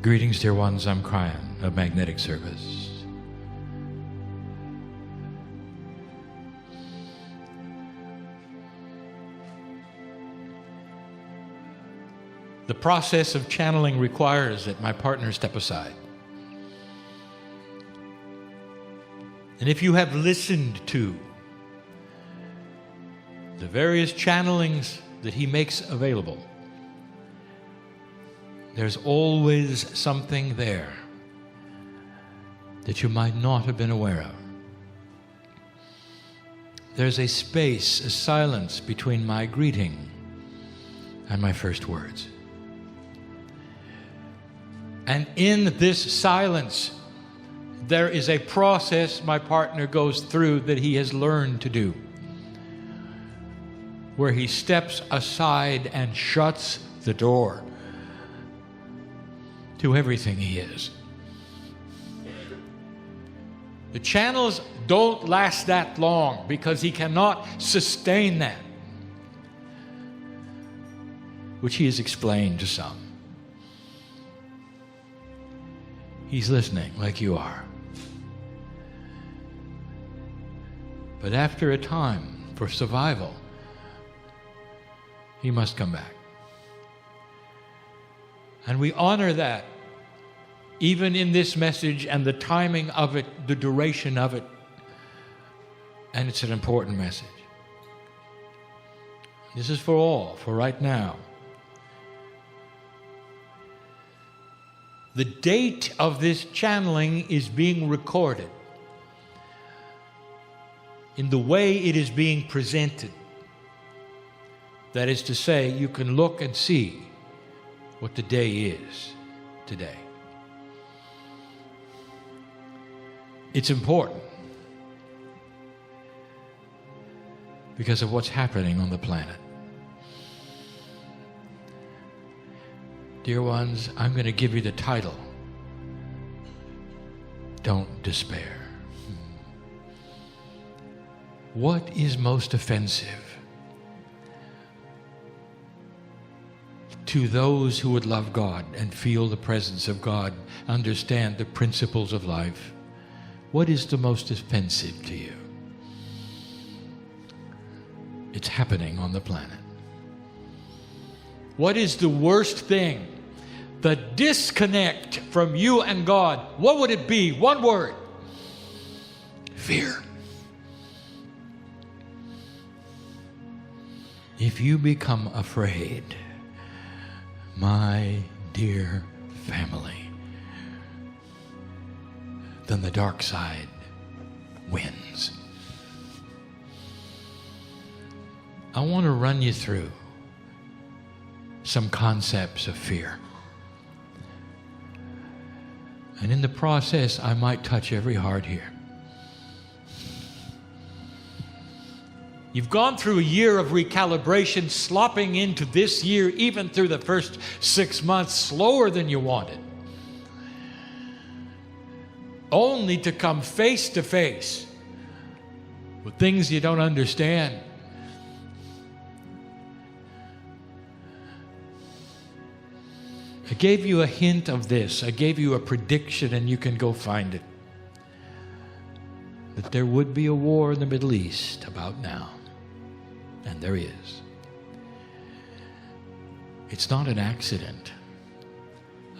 Greetings, dear ones. I'm Kryon of Magnetic Service. The process of channeling requires that my partner step aside. And if you have listened to the various channelings that he makes available, there's always something there that you might not have been aware of. There's a space, a silence between my greeting and my first words. And in this silence, there is a process my partner goes through that he has learned to do, where he steps aside and shuts the door to everything he is. The channels don't last that long because he cannot sustain that, which he has explained to some. He's listening like you are. But after a time, for survival, he must come back. And we honor that, even in this message and the timing of it, the duration of it. And it's an important message. This is for all, for right now. The date of this channeling is being recorded in the way it is being presented. That is to say, you can look and see what the day is today. It's important because of what's happening on the planet. Dear ones, I'm going to give you the title. Don't despair. What is most offensive to those who would love God and feel the presence of God, understand the principles of life? What is the most offensive to you? It's happening on the planet. What is the worst thing? The disconnect from you and God. What would it be? One word. Fear. If you become afraid, my dear family, then the dark side wins. I want to run you through some concepts of fear. And in the process, I might touch every heart here. You've gone through a year of recalibration, slopping into this year, even through the first 6 months, slower than you wanted, only to come face to face with things you don't understand. I gave you a hint of this. I gave you a prediction, and you can go find it. That there would be a war in the Middle East about now. And there is. It's not an accident.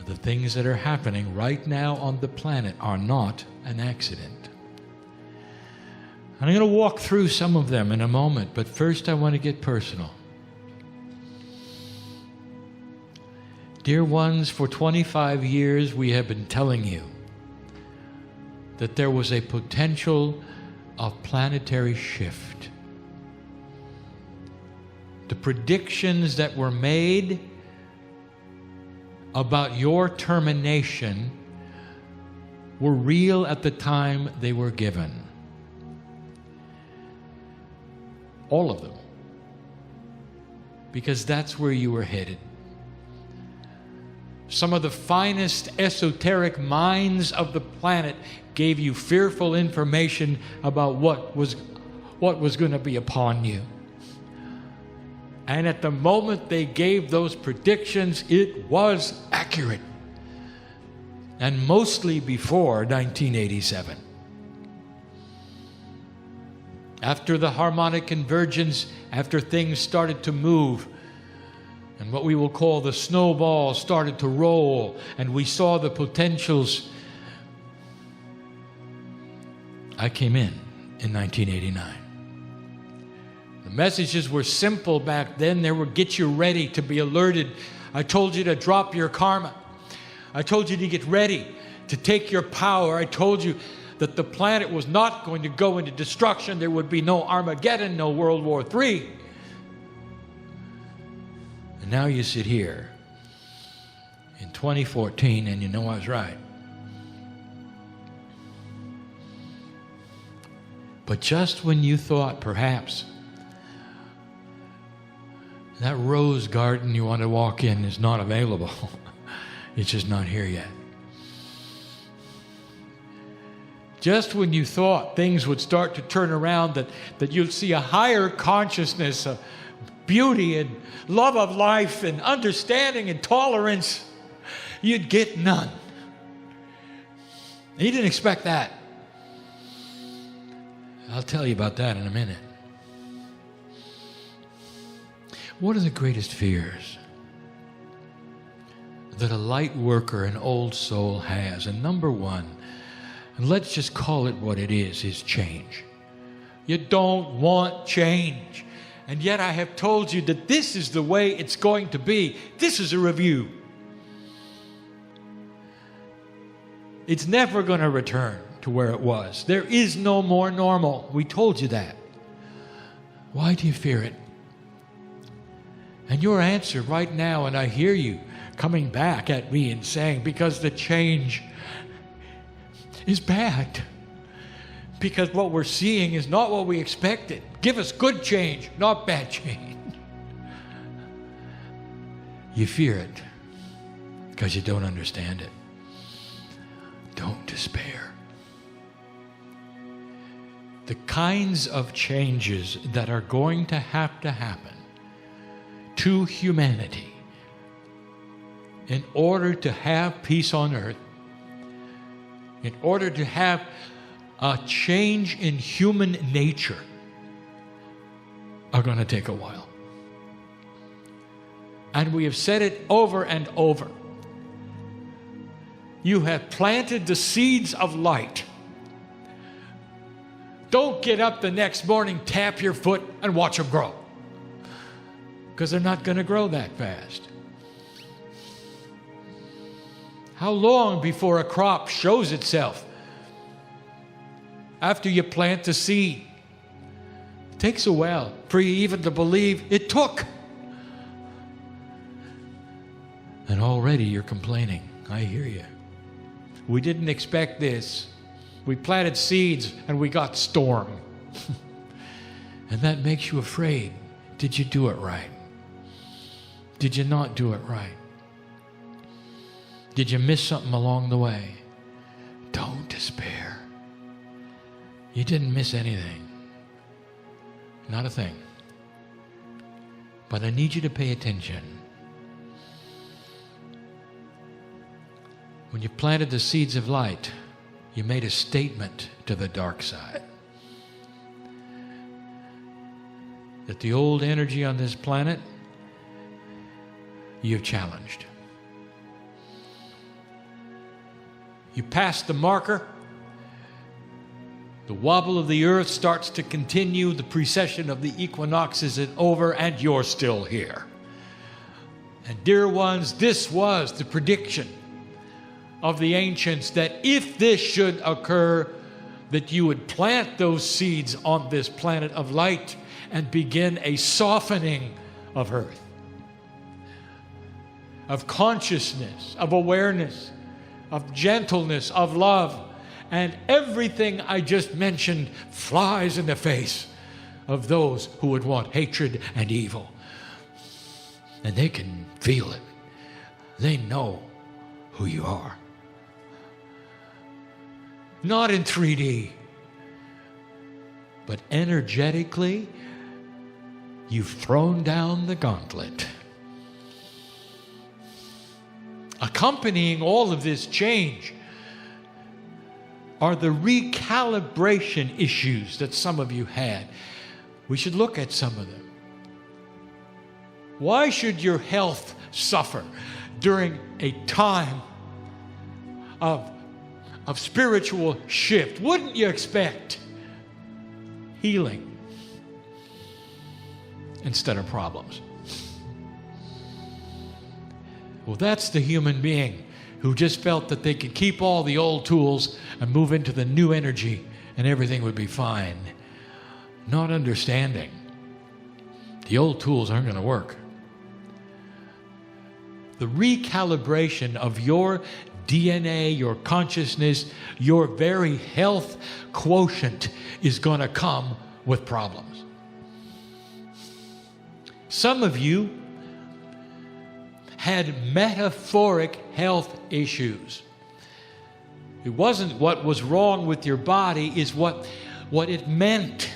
The things that are happening right now on the planet are not an accident. And I'm going to walk through some of them in a moment, but first I want to get personal. Dear ones, for 25 years we have been telling you that there was a potential of planetary shift. The predictions that were made about your termination were real at the time they were given. All of them. Because that's where you were headed. Some of the finest esoteric minds of the planet gave you fearful information about what was going to be upon you. And at the moment they gave those predictions, it was accurate. and mostly before 1987. After the harmonic convergence, after things started to move, and what we will call the snowball started to roll, and we saw the potentials, I came in 1989. The messages were simple back then. They were get you ready to be alerted. I told you to drop your karma. I told you to get ready to take your power. I told you that the planet was not going to go into destruction. There would be no Armageddon, no World War III. And now you sit here in 2014 and you know I was right. But just when you thought perhaps that rose garden you want to walk in is not available, it's just not here yet. Just when you thought things would start to turn around, that you'd see a higher consciousness of beauty and love of life and understanding and tolerance, you'd get none. And you didn't expect that. I'll tell you about that in a minute. What are the greatest fears that a light worker, an old soul has? And number one, and let's just call it what it is change. You don't want change. And yet I have told you that this is the way it's going to be. This is a review. It's never going to return to where it was. There is no more normal. We told you that. Why do you fear it? And your answer right now, and I hear you coming back at me and saying, because the change is bad. Because what we're seeing is not what we expected. Give us good change, not bad change. You fear it because you don't understand it. Don't despair. The kinds of changes that are going to happen to humanity in order to have peace on earth, in order to have a change in human nature, are going to take a while. And we have said it over and over. You have planted the seeds of light. Don't get up the next morning, tap your foot, and watch them grow. Because they're not going to grow that fast. How long before a crop shows itself? After you plant the seed. It takes a while for you even to believe it took. And already you're complaining. I hear you. We didn't expect this. We planted seeds and we got storm. And that makes you afraid. Did you do it right? Did you not do it right? Did you miss something along the way? Don't despair. You didn't miss anything. Not a thing. But I need you to pay attention. When you planted the seeds of light, you made a statement to the dark side. That the old energy on this planet, you've challenged. You passed the marker. The wobble of the earth starts to continue. The precession of the equinoxes is over, and you're still here. And dear ones, this was the prediction of the ancients, that if this should occur, that you would plant those seeds on this planet of light and begin a softening of earth, of consciousness, of awareness, of gentleness, of love. And everything I just mentioned flies in the face of those who would want hatred and evil. And they can feel it. They know who you are. Not in 3D, but energetically, you've thrown down the gauntlet. accompanying all of this change are the recalibration issues that some of you had. We should look at some of them. Why should your health suffer during a time of spiritual shift? Wouldn't you expect healing instead of problems? Well, that's the human being who just felt that they could keep all the old tools and move into the new energy and everything would be fine. Not understanding the old tools aren't going to work. The recalibration of your DNA, your consciousness, your very health quotient is going to come with problems. Some of you had metaphoric health issues. It wasn't what was wrong with your body, is what it meant.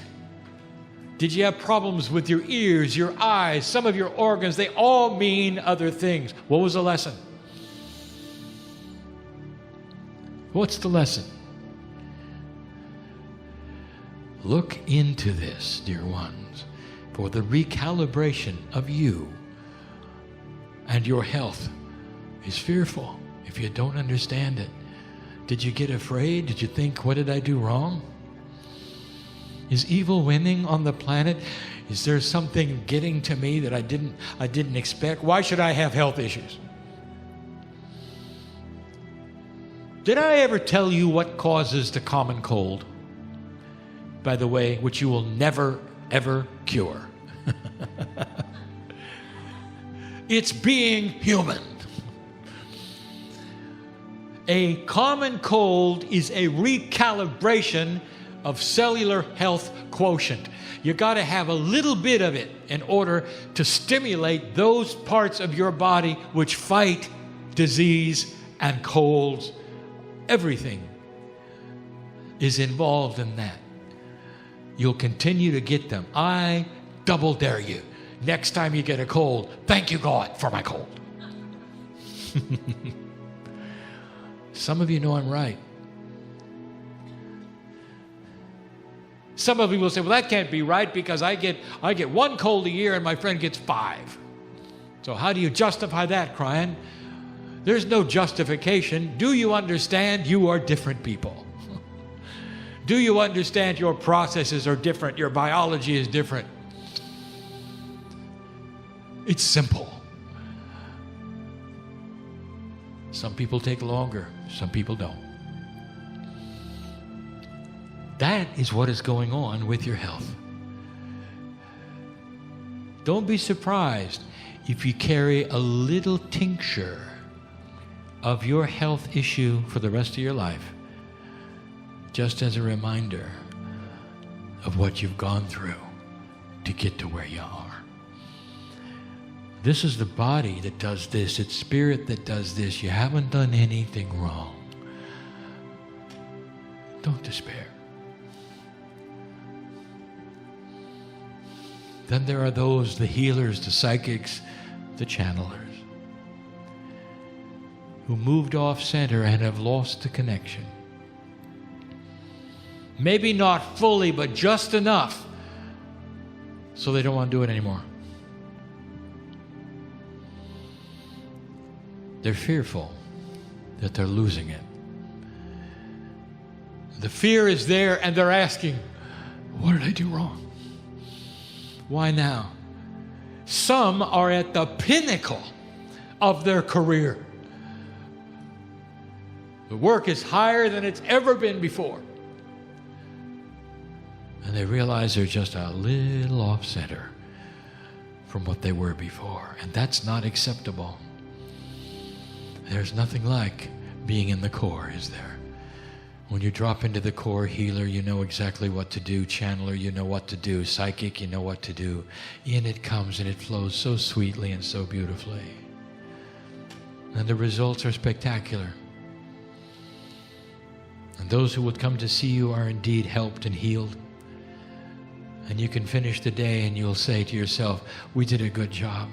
Did you have problems with your ears, your eyes, some of your organs? They all mean other things. What was the lesson? What's the lesson? Look into this, dear ones, for the recalibration of you and your health is fearful if you don't understand it. Did you get afraid? Did you think, what did I do wrong? Is evil winning on the planet? Is there something getting to me that I didn't expect? Why should I have health issues? Did I ever tell you what causes the common cold? By the way, which you will never, ever cure. It's being human. A common cold is a recalibration of cellular health quotient. You got to have a little bit of it in order to stimulate those parts of your body which fight disease and colds. Everything is involved in that. You'll continue to get them. I double dare you. Next time you get a cold, thank you, God, for my cold. Some of you know I'm right. Some of you will say, well, that can't be right because I get one cold a year and my friend gets 5. So how do you justify that, Kryon? There's no justification. Do you understand you are different people? Do you understand your processes are different? Your biology is different. It's simple. Some people take longer. Some people don't. That is what is going on with your health. Don't be surprised if you carry a little tincture of your health issue for the rest of your life, just as a reminder of what you've gone through to get to where you are. This is the body that does this. It's spirit that does this. You haven't done anything wrong. Don't despair. Then there are those, the healers, the psychics, the channelers, who moved off center and have lost the connection. Maybe not fully, but just enough so they don't want to do it anymore. They're fearful that they're losing it. The fear is there and they're asking, what did I do wrong? Why now? Some are at the pinnacle of their career. The work is higher than it's ever been before. And they realize they're just a little off center from what they were before. And that's not acceptable. There's nothing like being in the core, is there? When you drop into the core, healer, you know exactly what to do. Channeler, you know what to do. Psychic, you know what to do. In it comes and it flows so sweetly and so beautifully. And the results are spectacular. And those who would come to see you are indeed helped and healed. And you can finish the day and you'll say to yourself, we did a good job.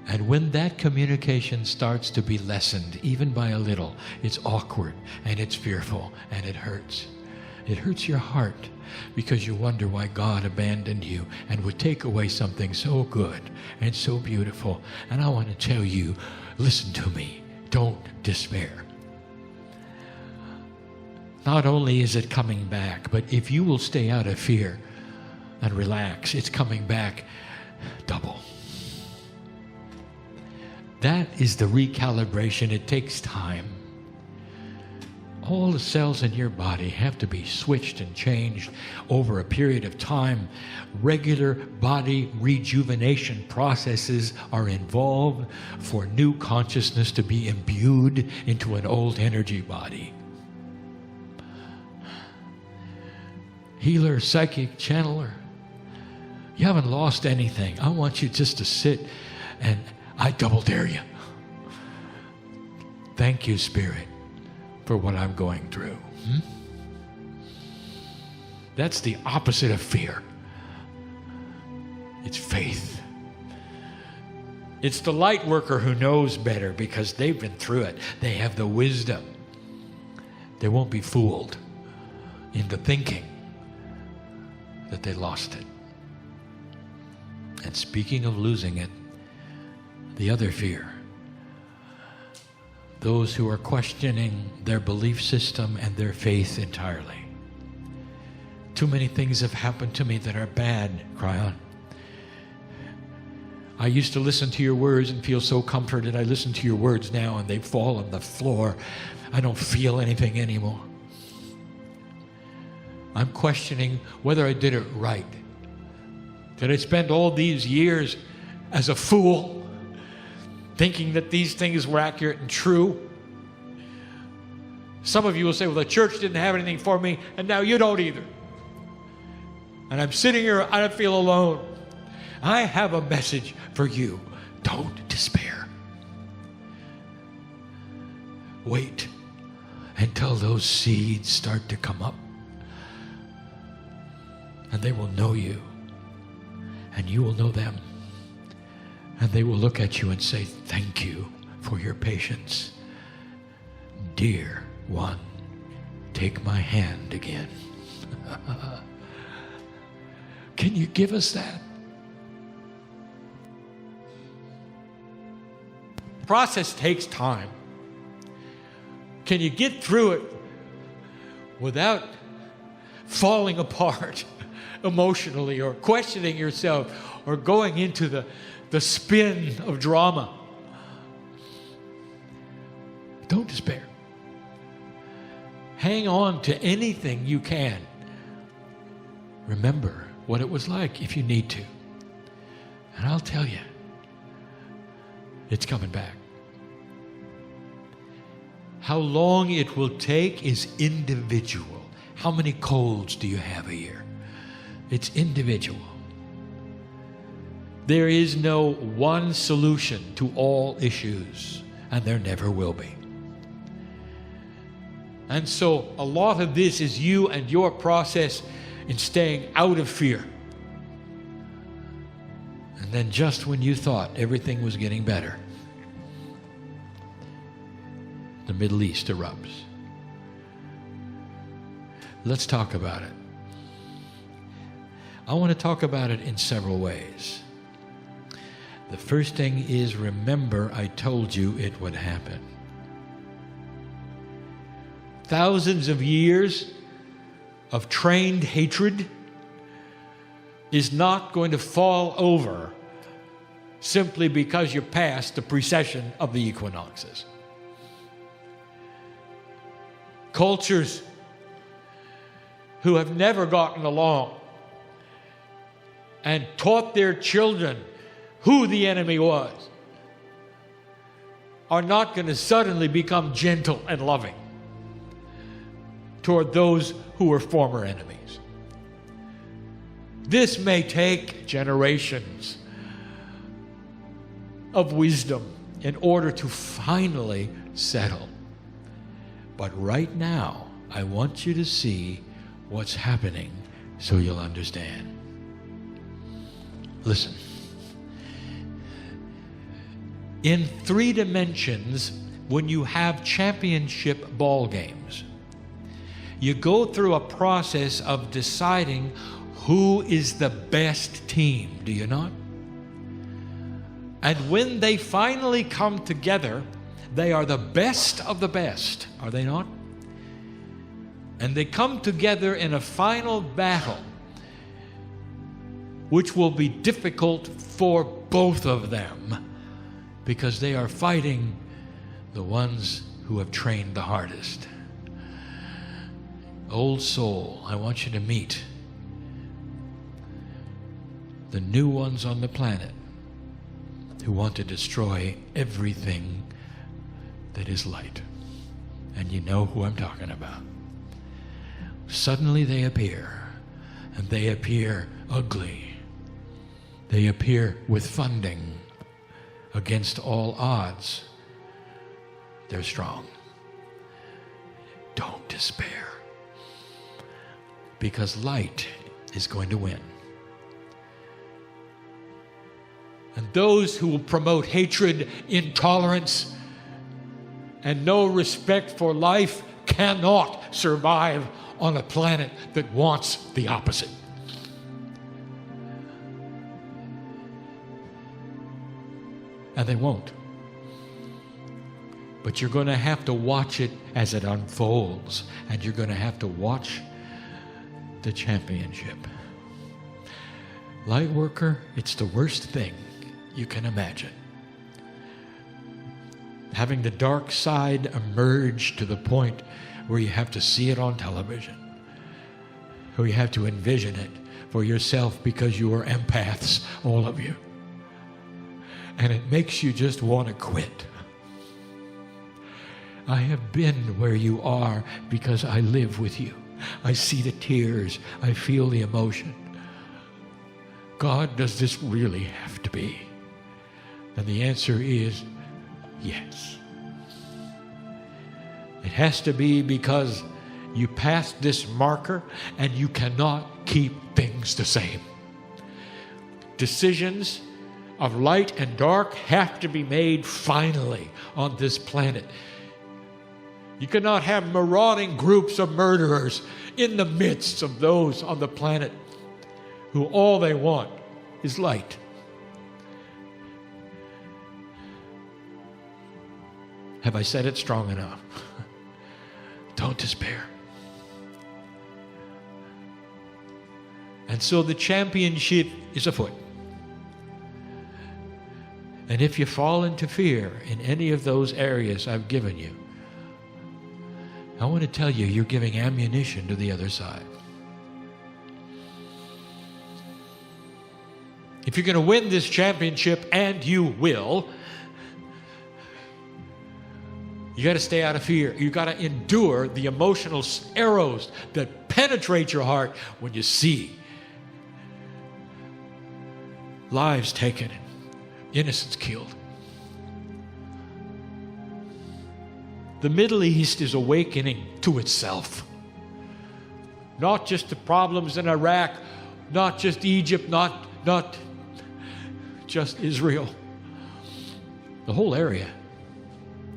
And when that communication starts to be lessened, even by a little, it's awkward and it's fearful and it hurts. It hurts your heart because you wonder why God abandoned you and would take away something so good and so beautiful. And I want to tell you, listen to me, don't despair. Not only is it coming back, but if you will stay out of fear and relax, it's coming back double. That is the recalibration. It takes time. All the cells in your body have to be switched and changed over a period of time. Regular body rejuvenation processes are involved for new consciousness to be imbued into an old energy body. Healer, psychic, channeler, you haven't lost anything. I want you just to sit and I double dare you. Thank you, Spirit, for what I'm going through. That's the opposite of fear. It's faith. It's the light worker who knows better because they've been through it. They have the wisdom. They won't be fooled into thinking that they lost it. And speaking of losing it, the other fear, those who are questioning their belief system and their faith entirely. Too many things have happened to me that are bad, Kryon. I used to listen to your words and feel so comforted. I listen to your words now and they fall on the floor. I don't feel anything anymore. I'm questioning whether I did it right. Did I spend all these years as a fool, thinking that these things were accurate and true? Some of you will say, well, the church didn't have anything for me, and now you don't either. And I'm sitting here, I don't feel alone. I have a message for you. Don't despair. Wait until those seeds start to come up. And they will know you. And you will know them. And they will look at you and say, thank you for your patience. Dear one, take my hand again. Can you give us that? The process takes time. Can you get through it without falling apart emotionally or questioning yourself or going into the spin of drama? Don't despair. Hang on to anything you can. Remember what it was like if you need to. And I'll tell you, it's coming back. How long it will take is individual. How many colds do you have a year? It's individual. There is no one solution to all issues, and there never will be. And so a lot of this is you and your process in staying out of fear. And then just when you thought everything was getting better, the Middle East erupts. Let's talk about it. I want to talk about it in several ways. The first thing is, remember I told you it would happen. Thousands of years of trained hatred is not going to fall over simply because you're past the precession of the equinoxes. Cultures who have never gotten along and taught their children who the enemy was are not going to suddenly become gentle and loving toward those who were former enemies. This may take generations of wisdom in order to finally settle. But right now, I want you to see what's happening so you'll understand. Listen. in 3 dimensions, when you have championship ball games, you go through a process of deciding who is the best team, do you not? And when they finally come together, they are the best of the best, are they not? And they come together in a final battle, which will be difficult for both of them, because they are fighting the ones who have trained the hardest. Old soul, I want you to meet the new ones on the planet who want to destroy everything that is light. And you know who I'm talking about. Suddenly they appear, and they appear ugly. They appear with funding against all odds. They're strong. Don't despair, because light is going to win. And those who will promote hatred, intolerance, and no respect for life cannot survive on a planet that wants the opposite. And they won't. But you're going to have to watch it as it unfolds, and you're going to have to watch the championship. Lightworker, it's the worst thing you can imagine. Having the dark side emerge to the point where you have to see it on television, where you have to envision it for yourself because you are empaths, all of you. And it makes you just want to quit. I have been where you are because I live with you. I see the tears. I feel the emotion. God, does this really have to be? And the answer is yes. It has to be because you passed this marker and you cannot keep things the same. Decisions of light and dark have to be made finally on this planet. You cannot have marauding groups of murderers in the midst of those on the planet who all they want is light. Have I said it strong enough? Don't despair. And so the championship is afoot. And if you fall into fear in any of those areas I've given you, I want to tell you, you're giving ammunition to the other side. If you're going to win this championship, and you will, you got to stay out of fear. You got to endure the emotional arrows that penetrate your heart when you see lives taken, innocents killed. The Middle East is awakening to itself. Not just the problems in Iraq, not just Egypt, not just Israel. The whole area.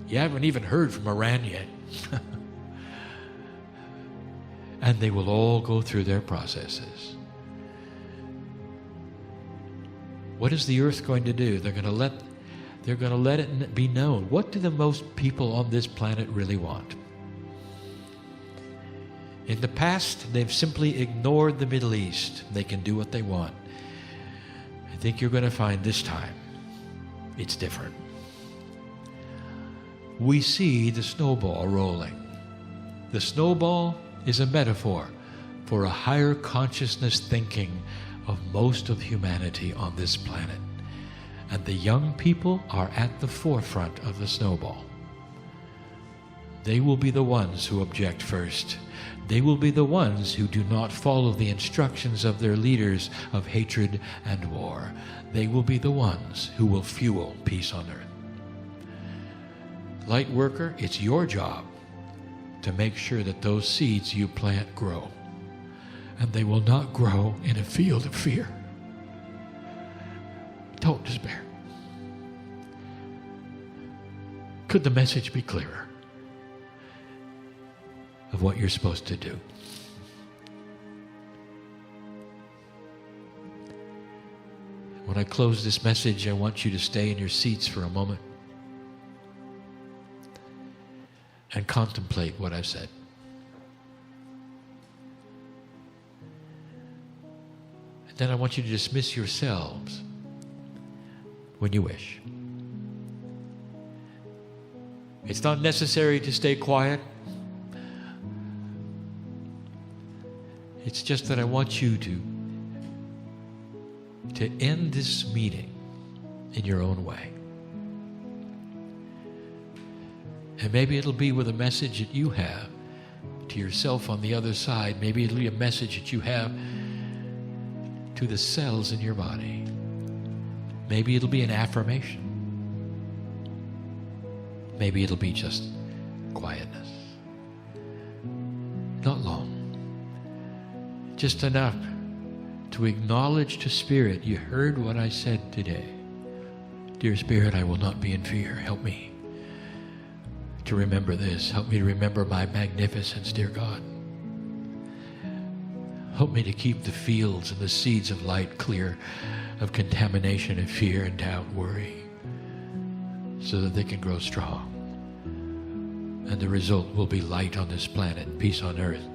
You haven't even heard from Iran yet. And they will all go through their processes. What is the earth going to do? They're going to let it be known. What do the most people on this planet really want? In the past, they've simply ignored the Middle East. They can do what they want. I think you're going to find this time it's different. We see the snowball rolling. The snowball is a metaphor for a higher consciousness thinking of most of humanity on this planet. And the young people are at the forefront of the snowball. They will be the ones who object first. They will be the ones who do not follow the instructions of their leaders of hatred and war. They will be the ones who will fuel peace on earth. Light worker, it's your job to make sure that those seeds you plant grow. And they will not grow in a field of fear. Don't despair. Could the message be clearer of what you're supposed to do? When I close this message, I want you to stay in your seats for a moment and contemplate what I've said. And then I want you to dismiss yourselves when you wish. It's not necessary to stay quiet. It's just that I want you to end this meeting in your own way. And maybe it'll be with a message that you have to yourself on the other side. Maybe it'll be a message that you have to the cells in your body. Maybe it'll be an affirmation. Maybe it'll be just quietness. Not long. Just enough to acknowledge to Spirit, you heard what I said today. Dear Spirit, I will not be in fear. Help me to remember this. Help me to remember my magnificence, dear God. Help me to keep the fields and the seeds of light clear of contamination and fear and doubt, worry, so that they can grow strong. And the result will be light on this planet, peace on earth,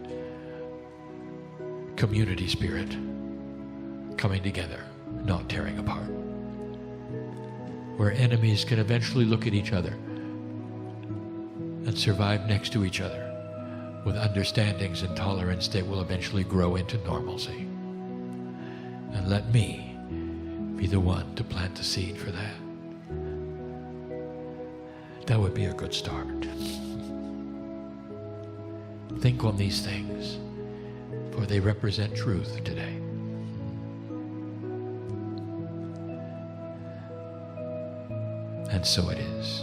community spirit, coming together, not tearing apart. Where enemies can eventually look at each other and survive next to each other with understandings and tolerance that will eventually grow into normalcy. And let me be the one to plant the seed for that. That would be a good start. Think on these things, for they represent truth today. And so it is.